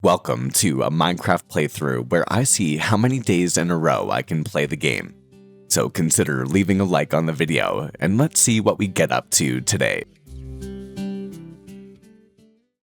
Welcome to a Minecraft playthrough where I see how many days in a row I can play the game. So consider leaving a like on the video, and let's see what we get up to today.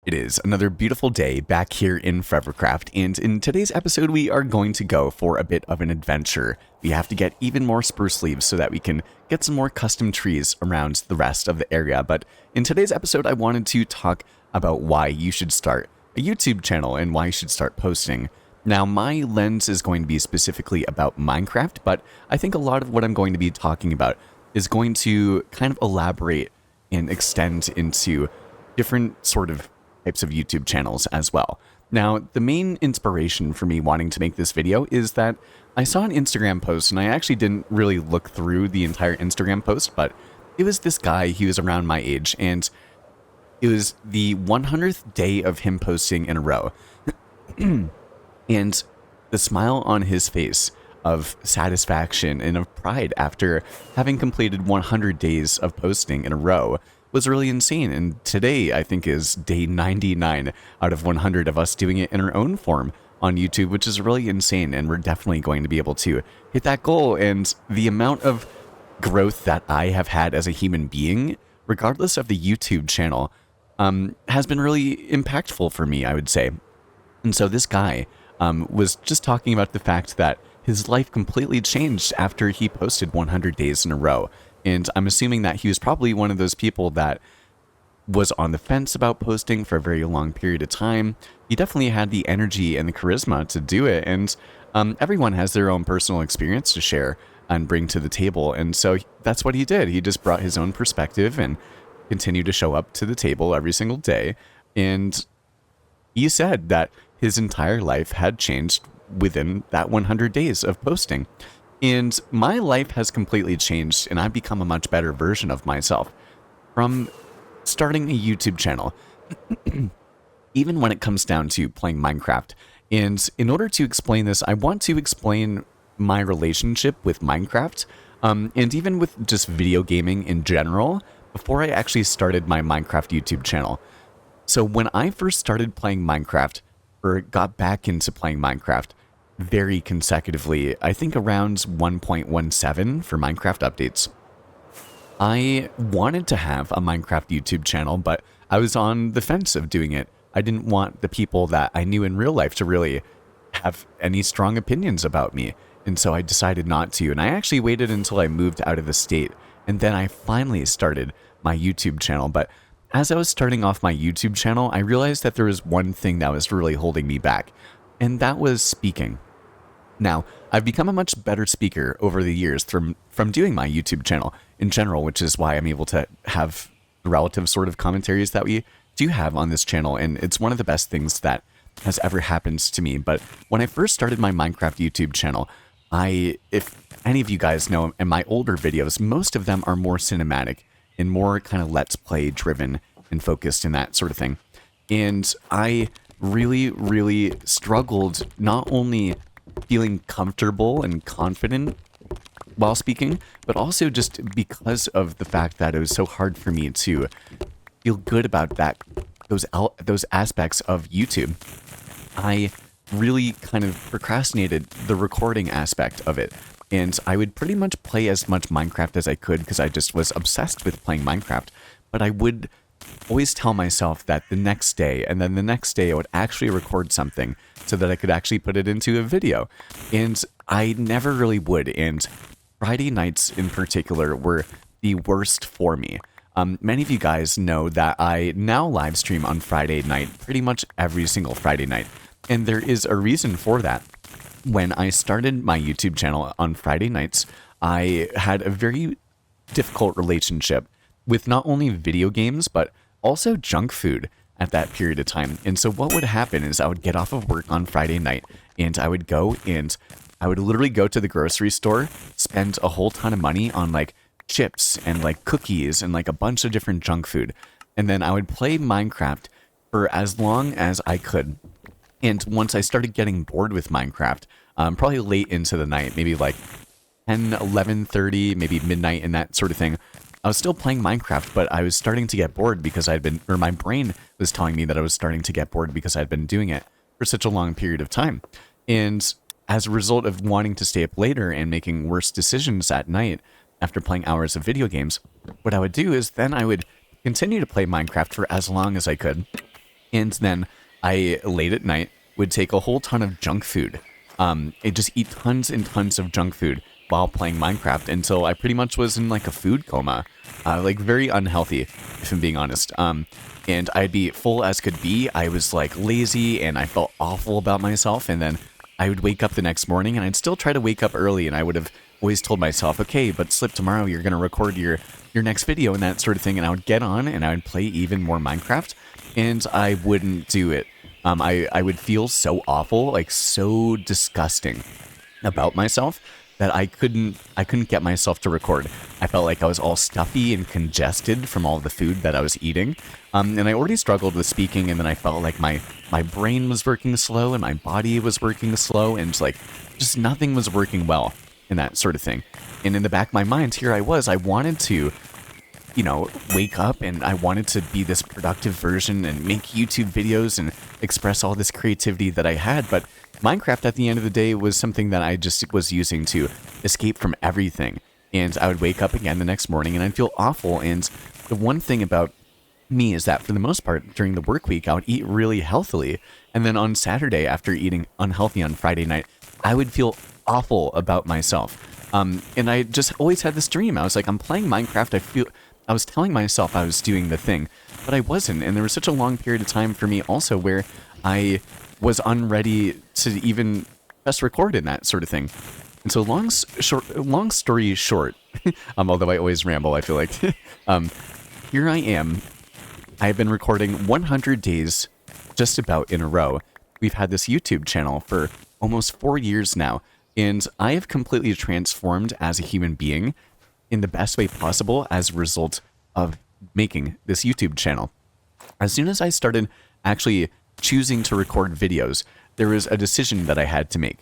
It is another beautiful day back here in Forevercraft, and in today's episode we are going to go for a bit of an adventure. We have to get even more spruce leaves so that we can get some more custom trees around the rest of the area, but in today's episode I wanted to talk about why you should start a YouTube channel and why you should start posting. Now, my lens is going to be specifically about Minecraft, but I think a lot of what I'm going to be talking about is going to kind of elaborate and extend into different sort of types of YouTube channels as well. Now, the main inspiration for me wanting to make this video is that I saw an Instagram post, and I actually didn't really look through the entire Instagram post, but it was this guy, he was around my age, and it was the 100th day of him posting in a row. And the smile on his face of satisfaction and of pride after having completed 100 days of posting in a row was really insane. And today, I think, is day 99 out of 100 of us doing it in our own form on YouTube, which is really insane. And we're definitely going to be able to hit that goal. And the amount of growth that I have had as a human being, regardless of the YouTube channel, has been really impactful for me, I would say. And so this guy was just talking about the fact that his life completely changed after he posted 100 days in a row. And I'm assuming that he was probably one of those people that was on the fence about posting for a very long period of time. He definitely had the energy and the charisma to do it. And everyone has their own personal experience to share and bring to the table. And so that's what he did. He just brought his own perspective and continued to show up to the table every single day. And he said that his entire life had changed within that 100 days of posting. And my life has completely changed, and I've become a much better version of myself from starting a YouTube channel, even when it comes down to playing Minecraft. And in order to explain this, I want to explain my relationship with Minecraft, and even with just video gaming in general, before I actually started my Minecraft YouTube channel. So when I first started playing Minecraft, or got back into playing Minecraft very consecutively, I think around 1.17 for Minecraft updates, I wanted to have a Minecraft YouTube channel, but I was on the fence of doing it. I didn't want the people that I knew in real life to really have any strong opinions about me, and so I decided not to. And I actually waited until I moved out of the state, and then I finally started my YouTube channel. But as I was starting off my YouTube channel, I realized that there was one thing that was really holding me back, and that was speaking. Now, I've become a much better speaker over the years from doing my YouTube channel in general, which is why I'm able to have the relative sort of commentaries that we do have on this channel, and it's one of the best things that has ever happened to me. But when I first started my Minecraft YouTube channel, if any of you guys know, in my older videos, most of them are more cinematic and more kind of let's play driven and focused and that sort of thing. And I really, really struggled not only feeling comfortable and confident while speaking, but also just because of the fact that it was so hard for me to feel good about those aspects of YouTube. I really kind of procrastinated the recording aspect of it. And I would pretty much play as much Minecraft as I could because I just was obsessed with playing Minecraft. But I would always tell myself that the next day, and then the next day I would actually record something so that I could actually put it into a video. And I never really would. And Friday nights in particular were the worst for me. Many of you guys know that I now live stream on Friday night, pretty much every single Friday night. And there is a reason for that. When I started my YouTube channel on Friday nights, I had a very difficult relationship with not only video games, but also junk food at that period of time. And so what would happen is I would get off of work on Friday night, and I would go and I would literally go to the grocery store, spend a whole ton of money on like chips and like cookies and like a bunch of different junk food. And then I would play Minecraft for as long as I could. And once I started getting bored with Minecraft, probably late into the night, maybe like 10, 11:30, maybe midnight and that sort of thing, I was still playing Minecraft, but I was starting to get bored because my brain was telling me that I was starting to get bored because I'd been doing it for such a long period of time. And as a result of wanting to stay up later and making worse decisions at night after playing hours of video games, what I would do is then I would continue to play Minecraft for as long as I could. And then I, late at night, would take a whole ton of junk food. I just eat tons and tons of junk food while playing Minecraft until I pretty much was in like a food coma. Like very unhealthy, if I'm being honest. And I'd be full as could be. I was like lazy and I felt awful about myself. And then I would wake up the next morning and I'd still try to wake up early, and I would have always told myself, okay, but Slip, tomorrow you're going to record your next video and that sort of thing. And I would get on and I would play even more Minecraft, and I wouldn't do it. I would feel so awful, like so disgusting about myself that I couldn't get myself to record. I felt like I was all stuffy and congested from all the food that I was eating. And I already struggled with speaking, and then I felt like my brain was working slow and my body was working slow, and like just nothing was working well and that sort of thing. And in the back of my mind, here I was, I wanted to, you know, wake up and I wanted to be this productive version and make YouTube videos and express all this creativity that I had. But Minecraft at the end of the day was something that I just was using to escape from everything. And I would wake up again the next morning and I'd feel awful. And the one thing about me is that for the most part during the work week, I would eat really healthily. And then on Saturday, after eating unhealthy on Friday night, I would feel awful about myself. And I just always had this dream. I was like, I'm playing Minecraft. I was telling myself I was doing the thing, but I wasn't. And there was such a long period of time for me also where I was unready to even press record in that sort of thing. And so long story short, although I always ramble, I feel like, here I am. I've been recording 100 days just about in a row. We've had this YouTube channel for almost 4 years now, and I have completely transformed as a human being in the best way possible as a result of making this YouTube channel. As soon as I started actually choosing to record videos, there was a decision that I had to make.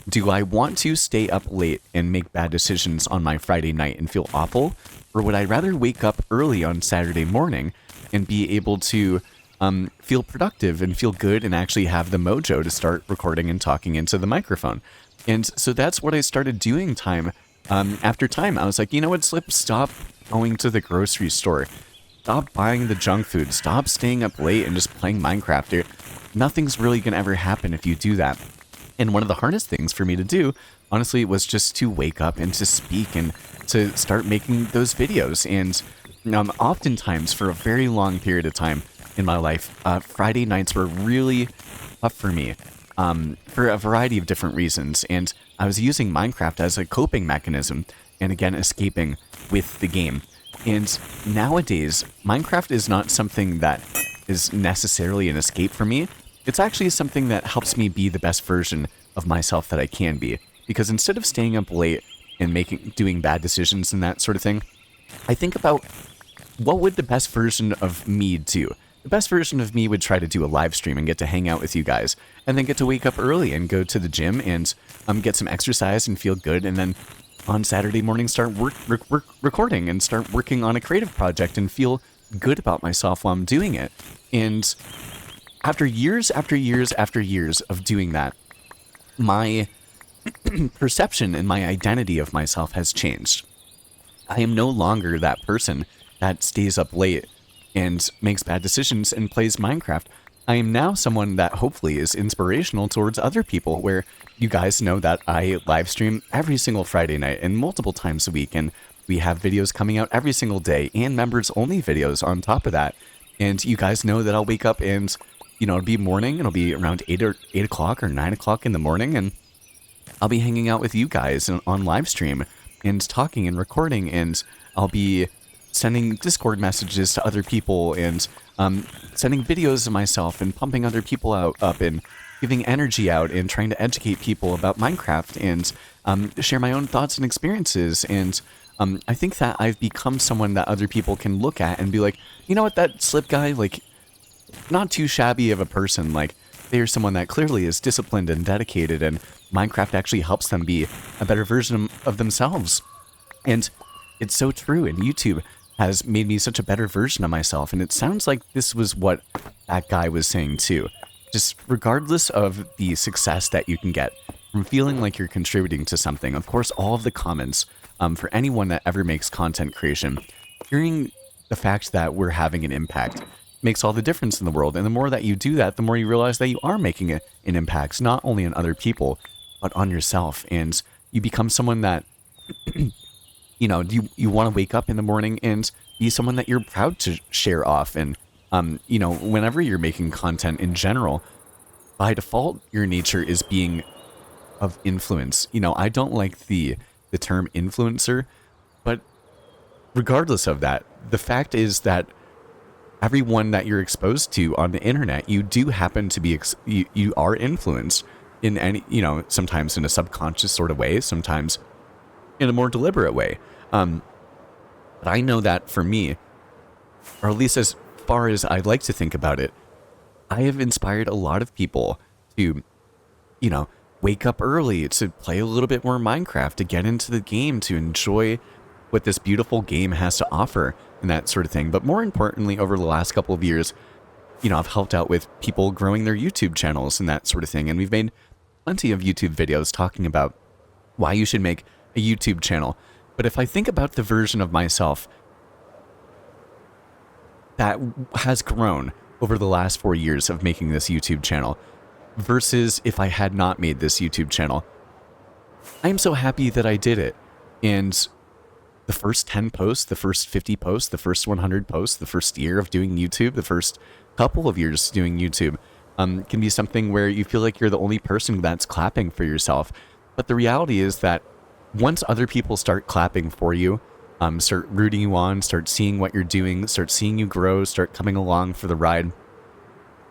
Do I want to stay up late and make bad decisions on my Friday night and feel awful? Or would I rather wake up early on Saturday morning and be able to feel productive and feel good and actually have the mojo to start recording and talking into the microphone? And so that's what I started doing time after time. I was like, you know what, Slip, stop going to the grocery store. Stop buying the junk food. Stop staying up late and just playing Minecraft. Nothing's really going to ever happen if you do that. And one of the hardest things for me to do, honestly, was just to wake up and to speak and to start making those videos. And oftentimes, for a very long period of time in my life, Friday nights were really tough for me for a variety of different reasons. And I was using Minecraft as a coping mechanism and, again, escaping with the game. And nowadays, Minecraft is not something that is necessarily an escape for me. It's actually something that helps me be the best version of myself that I can be. Because instead of staying up late and doing bad decisions and that sort of thing, I think about what would the best version of me do. The best version of me would try to do a live stream and get to hang out with you guys, and then get to wake up early and go to the gym and get some exercise and feel good, and then on Saturday morning start recording and start working on a creative project and feel good about myself while I'm doing it. And after years of doing that, my perception and my identity of myself has changed. I am no longer that person that stays up late and makes bad decisions and plays Minecraft. I am now someone that hopefully is inspirational towards other people, where you guys know that I live stream every single Friday night and multiple times a week, and we have videos coming out every single day and members only videos on top of that. And you guys know that I'll wake up and, it'll be morning, it'll be around 8 o'clock or 9 o'clock in the morning, and I'll be hanging out with you guys on live stream and talking and recording, and I'll be sending Discord messages to other people and sending videos of myself and pumping other people up and giving energy out and trying to educate people about Minecraft and share my own thoughts and experiences. And I think that I've become someone that other people can look at and be like, you know what, that Slip guy, like, not too shabby of a person. Like, they're someone that clearly is disciplined and dedicated, and Minecraft actually helps them be a better version of themselves. And it's so true, and YouTube has made me such a better version of myself, and it sounds like this was what that guy was saying too. just regardless of the success that you can get from feeling like you're contributing to something, of course, all of the comments for anyone that ever makes content creation, hearing the fact that we're having an impact makes all the difference in the world. And the more that you do that, the more you realize that you are making an impact, not only on other people, but on yourself. And you become someone that, you want to wake up in the morning and be someone that you're proud to share off. And, whenever you're making content in general, by default, your nature is being of influence. I don't like the term influencer, but regardless of that, the fact is that everyone that you're exposed to on the internet, you do happen to be, you are influenced in any, sometimes in a subconscious sort of way, sometimes in a more deliberate way. But I know that for me, or at least as far as I'd like to think about it, I have inspired a lot of people to, wake up early, to play a little bit more Minecraft, to get into the game, to enjoy what this beautiful game has to offer and that sort of thing. But more importantly, over the last couple of years, I've helped out with people growing their YouTube channels and that sort of thing. And we've made plenty of YouTube videos talking about why you should make a YouTube channel. But if I think about the version of myself that has grown over the last 4 years of making this YouTube channel versus if I had not made this YouTube channel, I'm so happy that I did it. And the first 10 posts, the first 50 posts, the first 100 posts, the first year of doing YouTube, the first couple of years doing YouTube can be something where you feel like you're the only person that's clapping for yourself. But the reality is that once other people start clapping for you, start rooting you on, start seeing what you're doing, start seeing you grow, start coming along for the ride,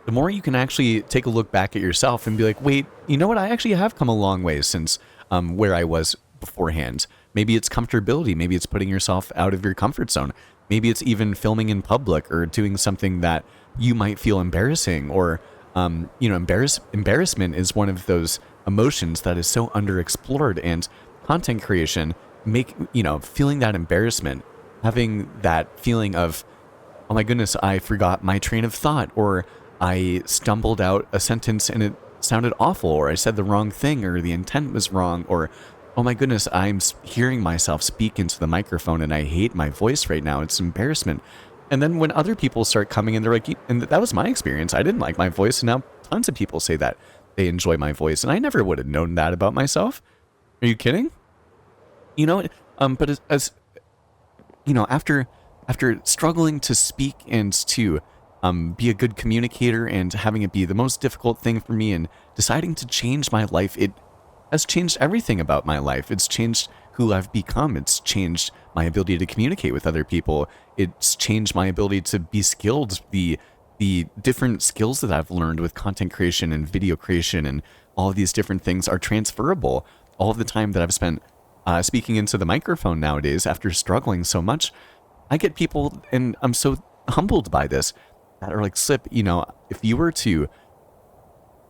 the more you can actually take a look back at yourself and be like, wait, you know what? I actually have come a long way since where I was beforehand. Maybe it's comfortability. Maybe it's putting yourself out of your comfort zone. Maybe it's even filming in public or doing something that you might feel embarrassing or, embarrassment is one of those emotions that is so underexplored, and content creation feeling that embarrassment, having that feeling of, oh my goodness, I forgot my train of thought, or I stumbled out a sentence and it sounded awful, or I said the wrong thing, or the intent was wrong, or oh my goodness, I'm hearing myself speak into the microphone and I hate my voice right now. It's embarrassment. And then when other people start coming in, they're like, and that was my experience. I didn't like my voice. And now tons of people say that they enjoy my voice. And I never would have known that about myself. Are you kidding? But as after struggling to speak and to be a good communicator and having it be the most difficult thing for me and deciding to change my life, it has changed everything about my life. It's changed who I've become. It's changed my ability to communicate with other people. It's changed my ability to be skilled. The different skills that I've learned with content creation and video creation and all of these different things are transferable. All of the time that I've spent speaking into the microphone nowadays after struggling so much, I get people, and I'm so humbled by this, that are like, Slip, if you were to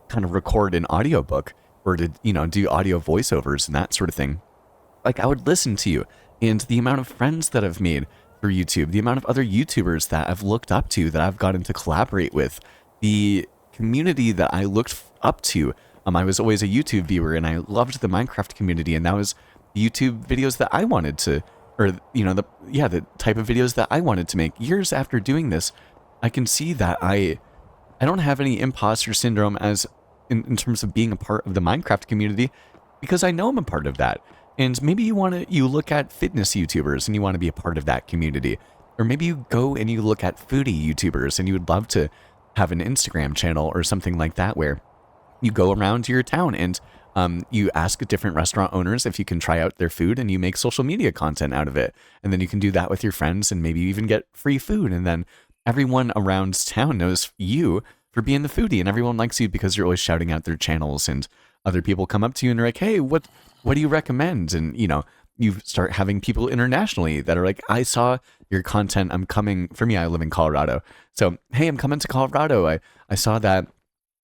kind of record an audiobook or to, do audio voiceovers and that sort of thing, like I would listen to you. And the amount of friends that I've made through YouTube, the amount of other YouTubers that I've looked up to, that I've gotten to collaborate with, the community that I looked up to. I was always a YouTube viewer and I loved the Minecraft community, and that was the YouTube videos that I wanted to, or, the type of videos that I wanted to make. Years after doing this, I can see that I don't have any imposter syndrome as in terms of being a part of the Minecraft community, because I know I'm a part of that. And maybe you look at fitness YouTubers and you want to be a part of that community. Or maybe you go and you look at foodie YouTubers and you would love to have an Instagram channel or something like that, where you go around to your town and you ask different restaurant owners if you can try out their food, and you make social media content out of it. And then you can do that with your friends and maybe even get free food. And then everyone around town knows you for being the foodie, and everyone likes you because you're always shouting out their channels, and other people come up to you and are like, hey, what do you recommend? And, you start having people internationally that are like, I saw your content. I'm coming. For me, I live in Colorado. So, hey, I'm coming to Colorado. I saw that,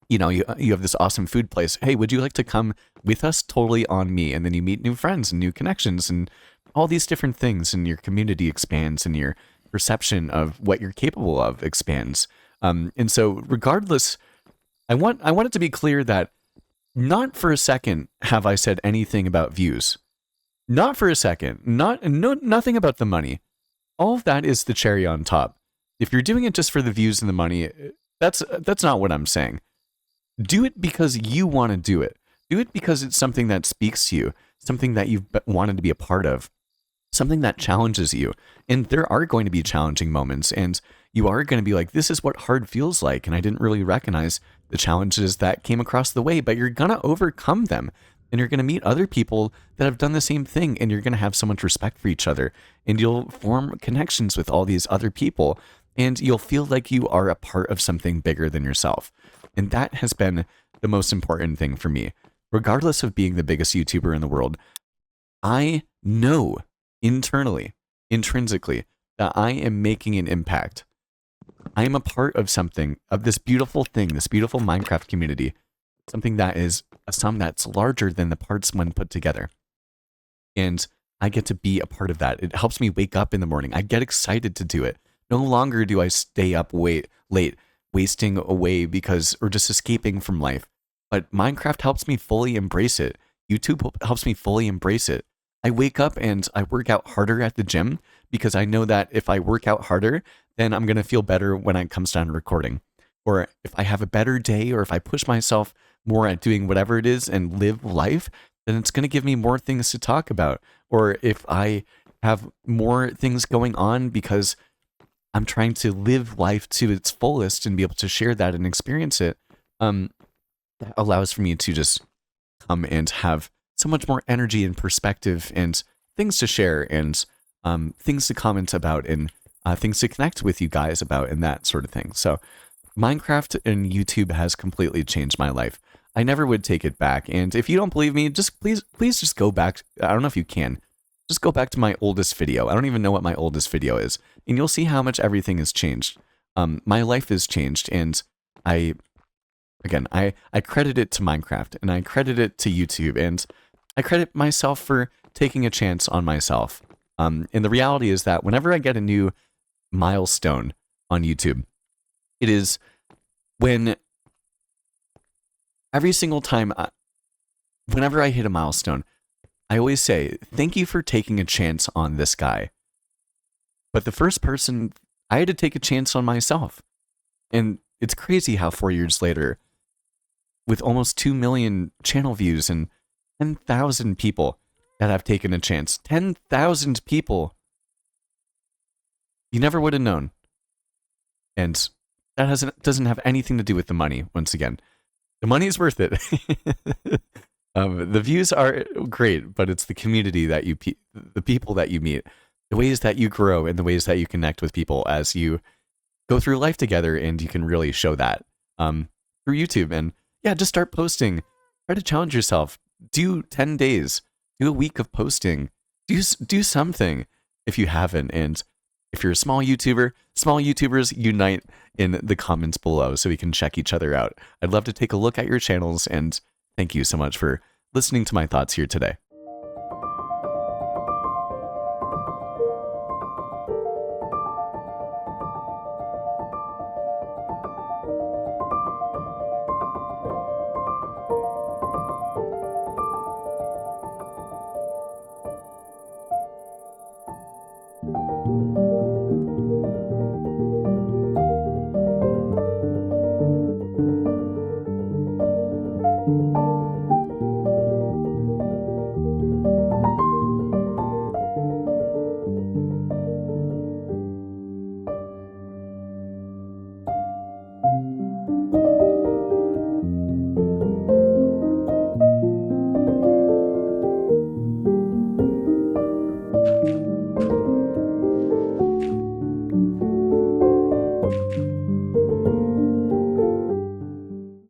you have this awesome food place. Hey, would you like to come with us? Totally on me. And then you meet new friends and new connections and all these different things, and your community expands and your perception of what you're capable of expands. And so regardless I want it to be clear that not for a second have I said anything about views. Not for a second. Nothing about the money. All of that is the cherry on top. If you're doing it just for the views and the money, that's not what I'm saying. Do it because you want to do it. Do it because it's something that speaks to you, something that you've wanted to be a part of, something that challenges you. And there are going to be challenging moments, and you are going to be like, this is what hard feels like. And I didn't really recognize the challenges that came across the way, but you're going to overcome them. And you're going to meet other people that have done the same thing, and you're going to have so much respect for each other. And you'll form connections with all these other people, and you'll feel like you are a part of something bigger than yourself. And that has been the most important thing for me. Regardless of being the biggest YouTuber in the world, I know internally, intrinsically, that I am making an impact. I am a part of something, of this beautiful thing, this beautiful Minecraft community, something that is a sum that's larger than the parts when put together. And I get to be a part of that. It helps me wake up in the morning. I get excited to do it. No longer do I stay up late, wasting away or just escaping from life. But Minecraft helps me fully embrace it. YouTube helps me fully embrace it. I wake up and I work out harder at the gym because I know that if I work out harder, then I'm going to feel better when it comes down to recording. Or if I have a better day, or if I push myself more at doing whatever it is and live life, then it's going to give me more things to talk about. Or if I have more things going on because I'm trying to live life to its fullest and be able to share that and experience it, that allows for me to just come and have so much more energy and perspective and things to share and things to comment about and things to connect with you guys about and that sort of thing. So Minecraft and YouTube has completely changed my life. I never would take it back. And if you don't believe me, just please just go back. I don't know if you can. Just go back to my oldest video. I don't even know what my oldest video is. And you'll see how much everything has changed. My life has changed. And I credit it to Minecraft. And I credit it to YouTube. And I credit myself for taking a chance on myself. And the reality is that whenever I get a new milestone on YouTube, it is when every single time, whenever I hit a milestone, I always say, thank you for taking a chance on this guy. But the first person, I had to take a chance on myself. And it's crazy how 4 years later, with almost 2 million channel views and 10,000 people that have taken a chance, 10,000 people, you never would have known. And that doesn't have anything to do with the money, once again. The money is worth it. The views are great, but it's the community that the people that you meet, the ways that you grow, and the ways that you connect with people as you go through life together, and you can really show that through YouTube. And yeah, just start posting. Try to challenge yourself. Do 10 days. Do a week of posting. Do something if you haven't. And if you're a small YouTuber, small YouTubers unite in the comments below so we can check each other out. I'd love to take a look at your channels, and thank you so much for listening to my thoughts here today.